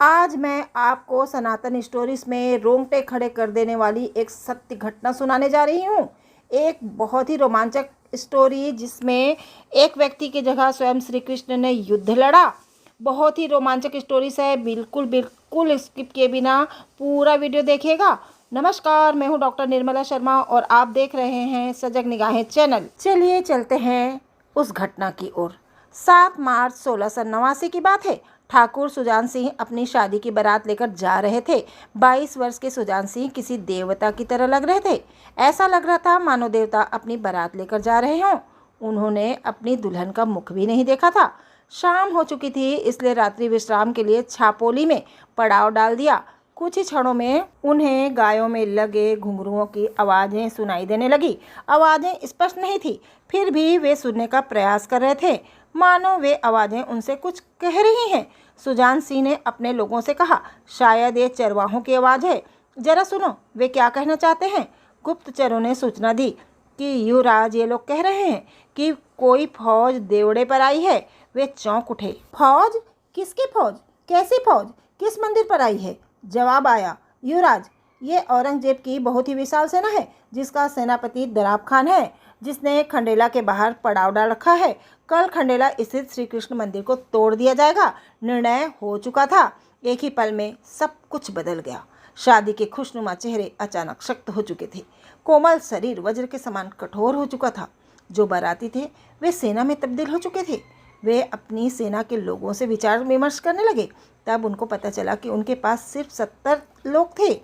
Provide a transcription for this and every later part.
आज मैं आपको सनातन स्टोरीज में रोंगटे खड़े कर देने वाली एक सत्य घटना सुनाने जा रही हूँ। एक बहुत ही रोमांचक स्टोरी जिसमें एक व्यक्ति की जगह स्वयं श्री कृष्ण ने युद्ध लड़ा। बहुत ही रोमांचक स्टोरीज है, बिल्कुल बिल्कुल स्किप किए बिना पूरा वीडियो देखिएगा। नमस्कार, मैं हूँ डॉक्टर निर्मला शर्मा और आप देख रहे हैं सजग निगाहें चैनल। चलिए चलते हैं उस घटना की ओर। 7 मार्च 1689 की बात है। ठाकुर सुजान सिंह अपनी शादी की बारात लेकर जा रहे थे। 22 वर्ष के सुजान सिंह किसी देवता की तरह लग रहे थे। ऐसा लग रहा था मानो देवता अपनी बारात लेकर जा रहे हों। उन्होंने अपनी दुल्हन का मुख भी नहीं देखा था। शाम हो चुकी थी, इसलिए रात्रि विश्राम के लिए छापोली में पड़ाव डाल दिया। कुछ ही क्षणों में उन्हें गायों में लगे घुंघरुओं की आवाज़ें सुनाई देने लगी। आवाज़ें स्पष्ट नहीं थी, फिर भी वे सुनने का प्रयास कर रहे थे, मानो वे आवाज़ें उनसे कुछ कह रही हैं। सुजान सिंह ने अपने लोगों से कहा, शायद ये चरवाहों की आवाज़ है, जरा सुनो वे क्या कहना चाहते हैं। गुप्तचरों ने सूचना दी कि युवराज, ये लोग कह रहे हैं कि कोई फौज देवड़े पर आई है। वे चौंक उठे। फौज? किसकी फौज? कैसी फौज? किस मंदिर पर आई है? जवाब आया, युवराज, ये औरंगजेब की बहुत ही विशाल सेना है, जिसका सेनापति दराब खान है, जिसने खंडेला के बाहर पड़ाव डाल रखा है। कल खंडेला स्थित श्री कृष्ण मंदिर को तोड़ दिया जाएगा। निर्णय हो चुका था। एक ही पल में सब कुछ बदल गया। शादी के खुशनुमा चेहरे अचानक सख्त हो चुके थे। कोमल शरीर वज्र के समान कठोर हो चुका था। जो बाराती थे वे सेना में तब्दील हो चुके थे। वे अपनी सेना के लोगों से विचार विमर्श करने लगे। तब उनको पता चला कि उनके पास सिर्फ 70 लोग थे।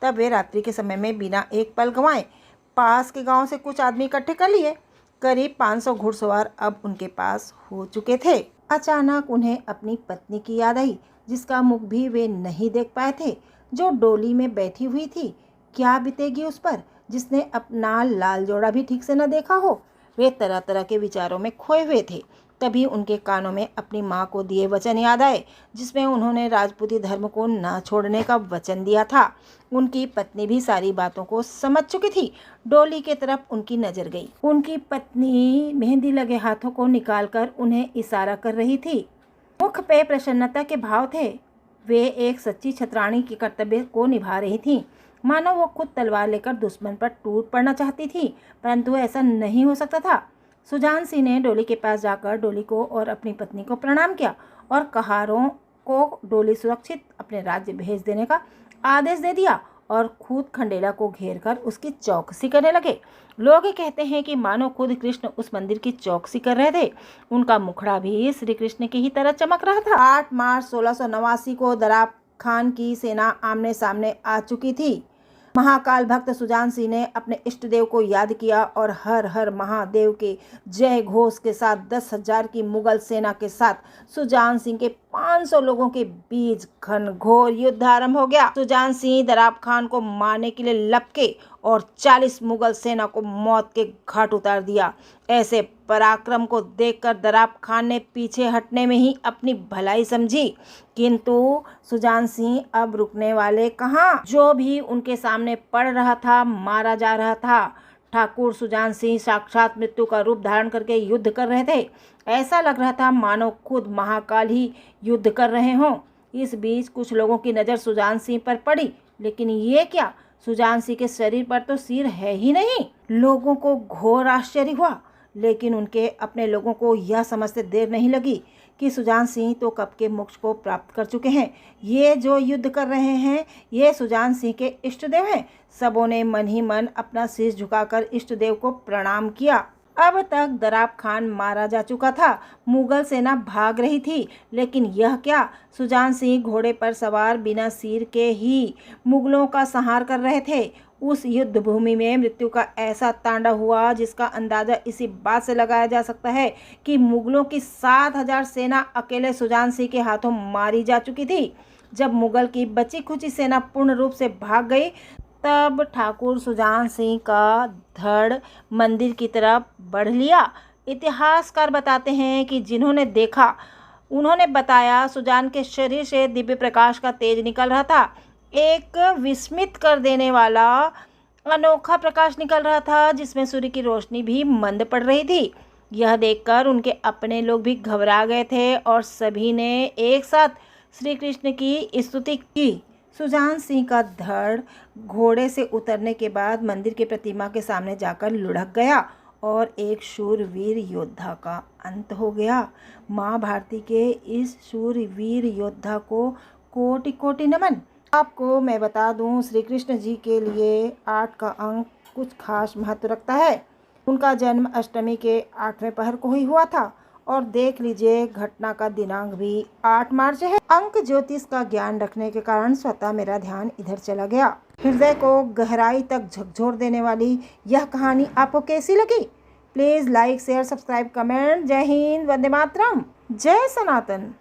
तब वे रात्रि के समय में बिना एक पल गंवाए पास के गांव से कुछ आदमी इकट्ठे कर लिए। करीब 500 घुड़सवार अब उनके पास हो चुके थे। अचानक उन्हें अपनी पत्नी की याद आई, जिसका मुख भी वे नहीं देख पाए थे, जो डोली में बैठी हुई थी। क्या बीतेगी उस पर, जिसने अपना लाल जोड़ा भी ठीक से न देखा हो। वे तरह तरह के विचारों में खोए हुए थे। तभी उनके कानों में अपनी माँ को दिए वचन याद आए, जिसमें उन्होंने राजपूती धर्म को न छोड़ने का वचन दिया था। उनकी पत्नी भी सारी बातों को समझ चुकी थी। डोली के तरफ उनकी नजर गई। उनकी पत्नी मेहंदी लगे हाथों को निकालकर उन्हें इशारा कर रही थी। मुख पे प्रसन्नता के भाव थे। वे एक सच्ची छतरानी के कर्तव्य को निभा रही थी, मानो वो खुद तलवार लेकर दुश्मन पर टूट पड़ना चाहती थी, परंतु ऐसा नहीं हो सकता था। सुजान सिंह ने डोली के पास जाकर डोली को और अपनी पत्नी को प्रणाम किया और कहारों को डोली सुरक्षित अपने राज्य भेज देने का आदेश दे दिया और खुद खंडेला को घेरकर उसकी चौकसी करने लगे। लोग कहते हैं कि मानो खुद कृष्ण उस मंदिर की चौकसी कर रहे थे। उनका मुखड़ा भी श्री कृष्ण की ही तरह चमक रहा था। 8 मार्च 1689 को दराब खान की सेना आमने सामने आ चुकी थी। महाकाल भक्त सुजान सिंह ने अपने इष्ट देव को याद किया और हर हर महादेव के जय घोष के साथ 10,000 की मुगल सेना के साथ सुजान सिंह के 500 लोगों के बीच घनघोर युद्ध आरंभ हो गया। सुजान सिंह दराब खान को मारने के लिए लपके और 40 मुगल सेना को मौत के घाट उतार दिया। ऐसे पराक्रम को देखकर दराब खान ने पीछे हटने में ही अपनी भलाई समझी, किंतु सुजान सिंह अब रुकने वाले कहाँ। जो भी उनके सामने पड़ रहा था, मारा जा रहा था। ठाकुर सुजान सिंह साक्षात मृत्यु का रूप धारण करके युद्ध कर रहे थे। ऐसा लग रहा था मानो खुद महाकाल ही युद्ध कर रहे हों। इस बीच कुछ लोगों की नज़र सुजान सिंह पर पड़ी, लेकिन ये क्या, सुजान सिंह के शरीर पर तो सिर है ही नहीं। लोगों को घोर आश्चर्य हुआ, लेकिन उनके अपने लोगों को यह समझते देर नहीं लगी कि सुजान सिंह तो कब के मोक्ष को प्राप्त कर चुके हैं। ये जो युद्ध कर रहे हैं, ये सुजान सिंह के इष्ट देव हैं। सबों ने मन ही मन अपना शीश झुकाकर इष्ट देव को प्रणाम किया। अब तक दराब खान मारा जा चुका था। मुगल सेना भाग रही थी, लेकिन यह क्या, सुजान सिंह घोड़े पर सवार बिना सिर के ही मुगलों का संहार कर रहे थे। उस युद्ध भूमि में मृत्यु का ऐसा तांडव हुआ, जिसका अंदाजा इसी बात से लगाया जा सकता है कि मुगलों की 7,000 सेना अकेले सुजान सिंह के हाथों मारी जा चुकी थी। जब मुगल की बची खुची सेना पूर्ण रूप से भाग गई, तब ठाकुर सुजान सिंह का धड़ मंदिर की तरफ बढ़ लिया। इतिहासकार बताते हैं कि जिन्होंने देखा, उन्होंने बताया सुजान के शरीर से दिव्य प्रकाश का तेज निकल रहा था। एक विस्मित कर देने वाला अनोखा प्रकाश निकल रहा था, जिसमें सूर्य की रोशनी भी मंद पड़ रही थी। यह देखकर उनके अपने लोग भी घबरा गए थे और सभी ने एक साथ श्री कृष्ण की स्तुति की। सुजान सिंह का धड़ घोड़े से उतरने के बाद मंदिर की प्रतिमा के सामने जाकर लुढ़क गया और एक शूरवीर योद्धा का अंत हो गया। माँ भारती के इस शूरवीर योद्धा को कोटि कोटि नमन। आपको मैं बता दूं, श्री कृष्ण जी के लिए 8 का अंक कुछ खास महत्व रखता है। उनका जन्म अष्टमी के 8वें पहर को ही हुआ था और देख लीजिए घटना का दिनांक भी 8 मार्च है। अंक ज्योतिष का ज्ञान रखने के कारण स्वतः मेरा ध्यान इधर चला गया। हृदय को गहराई तक झकझोर देने वाली यह कहानी आपको कैसी लगी? Please like, share, subscribe, comment. जय हिंद, वंदे मातरम, जय सनातन।